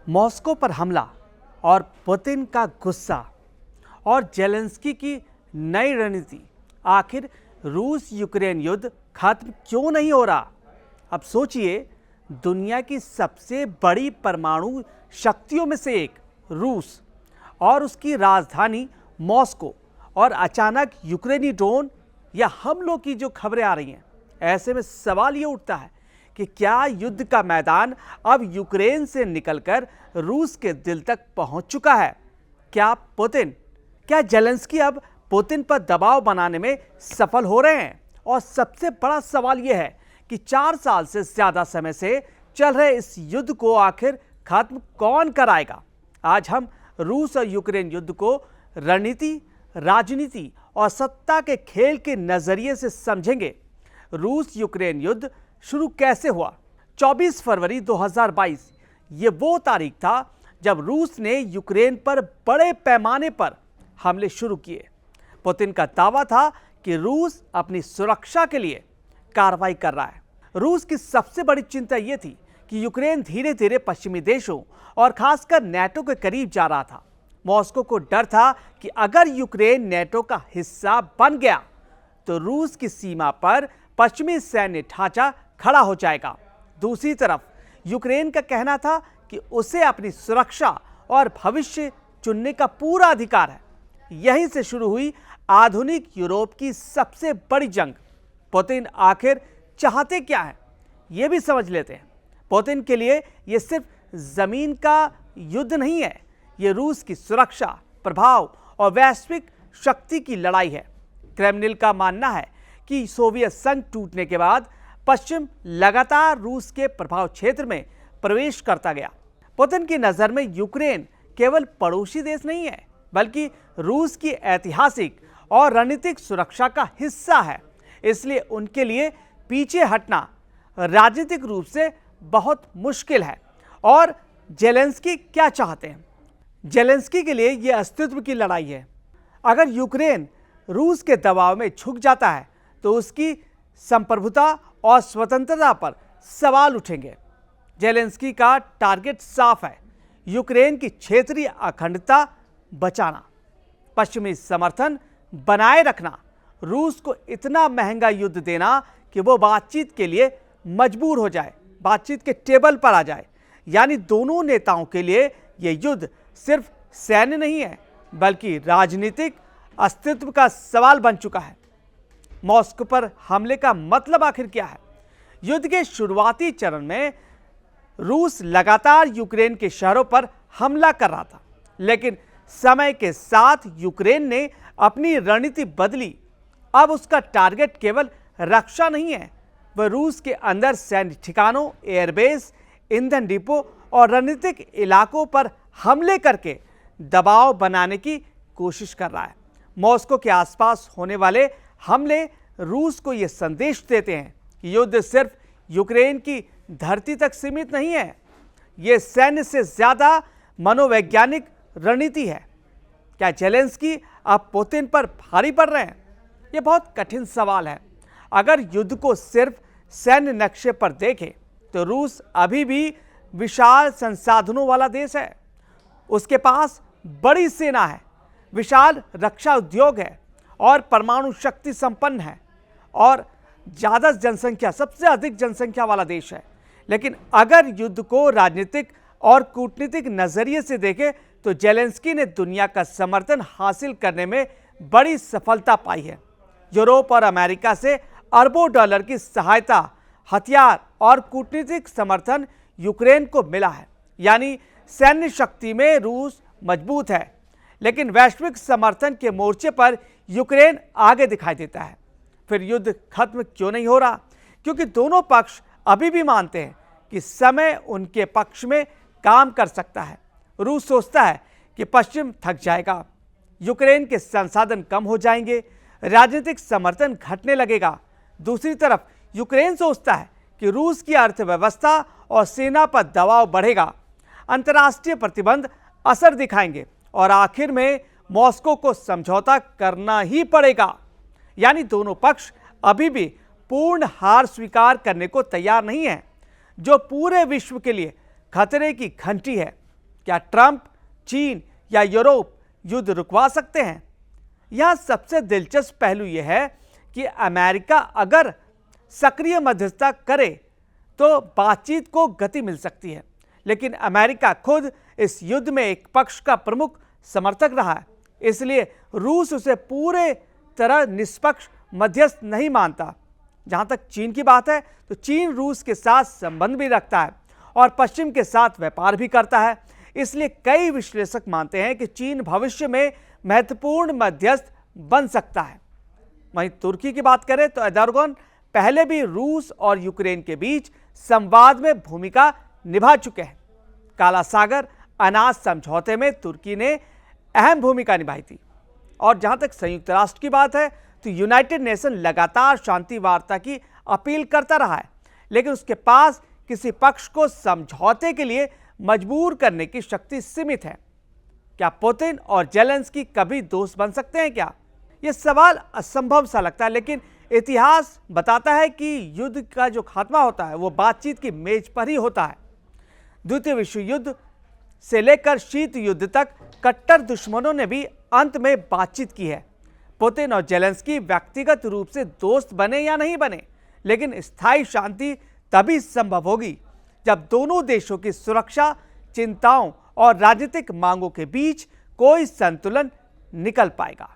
Moscow पर हमला और पुतिन का गुस्सा और जेलेंस्की की नई रणनीति। आखिर रूस यूक्रेन युद्ध खत्म क्यों नहीं हो रहा? अब सोचिए, दुनिया की सबसे बड़ी परमाणु शक्तियों में से एक रूस और उसकी राजधानी मॉस्को, और अचानक यूक्रेनी ड्रोन या हमलों की जो खबरें आ रही हैं, ऐसे में सवाल ये उठता है कि क्या युद्ध का मैदान अब यूक्रेन से निकलकर रूस के दिल तक पहुंच चुका है? क्या जेलेंस्की अब पुतिन पर दबाव बनाने में सफल हो रहे हैं? और सबसे बड़ा सवाल यह है कि 4 साल से ज्यादा समय से चल रहे इस युद्ध को आखिर खत्म कौन कराएगा? आज हम रूस और यूक्रेन युद्ध को रणनीति, राजनीति और सत्ता के खेल के नजरिए से समझेंगे। रूस यूक्रेन युद्ध शुरू कैसे हुआ? 24 फरवरी 2022 ये वो तारीख था जब रूस ने यूक्रेन पर बड़े पैमाने पर हमले शुरू किए। पुतिन का दावा था कि रूस अपनी सुरक्षा के लिए कार्रवाई कर रहा है। रूस की सबसे बड़ी चिंता यह थी कि यूक्रेन धीरे धीरे पश्चिमी देशों और खासकर नेटो के करीब जा रहा था। मॉस्को को डर था कि अगर यूक्रेन नेटो का हिस्सा बन गया तो रूस की सीमा पर पश्चिमी सैन्य ढांचा खड़ा हो जाएगा। दूसरी तरफ यूक्रेन का कहना था कि उसे अपनी सुरक्षा और भविष्य चुनने का पूरा अधिकार है। यहीं से शुरू हुई आधुनिक यूरोप की सबसे बड़ी जंग। पुतिन आखिर चाहते क्या है, यह भी समझ लेते हैं। पुतिन के लिए यह सिर्फ जमीन का युद्ध नहीं है, यह रूस की सुरक्षा, प्रभाव और वैश्विक शक्ति की लड़ाई है। क्रेमलिन का मानना है कि सोवियत संघ टूटने के बाद पश्चिम लगातार रूस के प्रभाव क्षेत्र में प्रवेश करता गया। पुतिन की नजर में यूक्रेन केवल पड़ोसी देश नहीं है, बल्कि रूस की ऐतिहासिक और रणनीतिक सुरक्षा का हिस्सा है। इसलिए उनके लिए पीछे हटना राजनीतिक रूप से बहुत मुश्किल है। और जेलेंस्की क्या चाहते हैं? जेलेंस्की के लिए यह अस्तित्व की लड़ाई है। अगर यूक्रेन रूस के दबाव में झुक जाता है तो उसकी संप्रभुता और स्वतंत्रता पर सवाल उठेंगे। जेलेंस्की का टारगेट साफ है, यूक्रेन की क्षेत्रीय अखंडता बचाना, पश्चिमी समर्थन बनाए रखना, रूस को इतना महंगा युद्ध देना कि वो बातचीत के लिए मजबूर हो जाए, बातचीत के टेबल पर आ जाए। यानी दोनों नेताओं के लिए यह युद्ध सिर्फ सैन्य नहीं है, बल्कि राजनीतिक अस्तित्व का सवाल बन चुका है। मॉस्को पर हमले का मतलब आखिर क्या है? युद्ध के शुरुआती चरण में रूस लगातार यूक्रेन के शहरों पर हमला कर रहा था, लेकिन समय के साथ यूक्रेन ने अपनी रणनीति बदली। अब उसका टारगेट केवल रक्षा नहीं है, वह रूस के अंदर सैन्य ठिकानों, एयरबेस, ईंधन डिपो और रणनीतिक इलाकों पर हमले करके दबाव बनाने की कोशिश कर रहा है। मॉस्को के आसपास होने वाले हमले रूस को यह संदेश देते हैं कि युद्ध सिर्फ यूक्रेन की धरती तक सीमित नहीं है, यह सैन्य से ज्यादा मनोवैज्ञानिक रणनीति है। क्या जेलेंस्की अब पुतिन पर भारी पड़ रहे हैं? यह बहुत कठिन सवाल है। अगर युद्ध को सिर्फ सैन्य नक्शे पर देखें तो रूस अभी भी विशाल संसाधनों वाला देश है। उसके पास बड़ी सेना है, विशाल रक्षा उद्योग है और परमाणु शक्ति संपन्न है और ज्यादा जनसंख्या, सबसे अधिक जनसंख्या वाला देश है। लेकिन अगर युद्ध को राजनीतिक और कूटनीतिक नजरिए से देखें तो जेलेंस्की ने दुनिया का समर्थन हासिल करने में बड़ी सफलता पाई है। यूरोप और अमेरिका से अरबों डॉलर की सहायता, हथियार और कूटनीतिक समर्थन यूक्रेन को मिला है। यानी सैन्य शक्ति में रूस मजबूत है, लेकिन वैश्विक समर्थन के मोर्चे पर यूक्रेन आगे दिखाई देता है। फिर युद्ध खत्म क्यों नहीं हो रहा? क्योंकि दोनों पक्ष अभी भी मानते हैं कि समय उनके पक्ष में काम कर सकता है। रूस सोचता है कि पश्चिम थक जाएगा, यूक्रेन के संसाधन कम हो जाएंगे, राजनीतिक समर्थन घटने लगेगा। दूसरी तरफ यूक्रेन सोचता है कि रूस की अर्थव्यवस्था और सेना पर दबाव बढ़ेगा, अंतर्राष्ट्रीय प्रतिबंध असर दिखाएंगे और आखिर में मॉस्को को समझौता करना ही पड़ेगा। यानी दोनों पक्ष अभी भी पूर्ण हार स्वीकार करने को तैयार नहीं है, जो पूरे विश्व के लिए खतरे की घंटी है। क्या ट्रंप, चीन या यूरोप युद्ध रुकवा सकते हैं? यहां सबसे दिलचस्प पहलू यह है कि अमेरिका अगर सक्रिय मध्यस्थता करे तो बातचीत को गति मिल सकती है, लेकिन अमेरिका खुद इस युद्ध में एक पक्ष का प्रमुख समर्थक रहा है, इसलिए रूस उसे पूरे तरह निष्पक्ष मध्यस्थ नहीं मानता। जहां तक चीन की बात है तो चीन रूस के साथ संबंध भी रखता है और पश्चिम के साथ व्यापार भी करता है, इसलिए कई विश्लेषक मानते हैं कि चीन भविष्य में महत्वपूर्ण मध्यस्थ बन सकता है। वहीं तुर्की की बात करें तो एर्दोगन पहले भी रूस और यूक्रेन के बीच संवाद में भूमिका निभा चुके हैं। काला सागर अनाज समझौते में तुर्की ने अहम भूमिका निभाई थी। और जहां तक संयुक्त राष्ट्र की बात है तो यूनाइटेड नेशन लगातार शांति वार्ता की अपील करता रहा है, लेकिन उसके पास किसी पक्ष को समझौते के लिए मजबूर करने की शक्ति सीमित है। क्या पुतिन और जेलेंस्की कभी दोस्त बन सकते हैं क्या? यह सवाल असंभव सा लगता है, लेकिन इतिहास बताता है कि युद्ध का जो खात्मा होता है वो बातचीत की मेज पर ही होता है। द्वितीय विश्व युद्ध से लेकर शीत युद्ध तक कट्टर दुश्मनों ने भी अंत में बातचीत की है। पुतिन और जेलेंस्की व्यक्तिगत रूप से दोस्त बने या नहीं बने, लेकिन स्थायी शांति तभी संभव होगी जब दोनों देशों की सुरक्षा चिंताओं और राजनीतिक मांगों के बीच कोई संतुलन निकल पाएगा।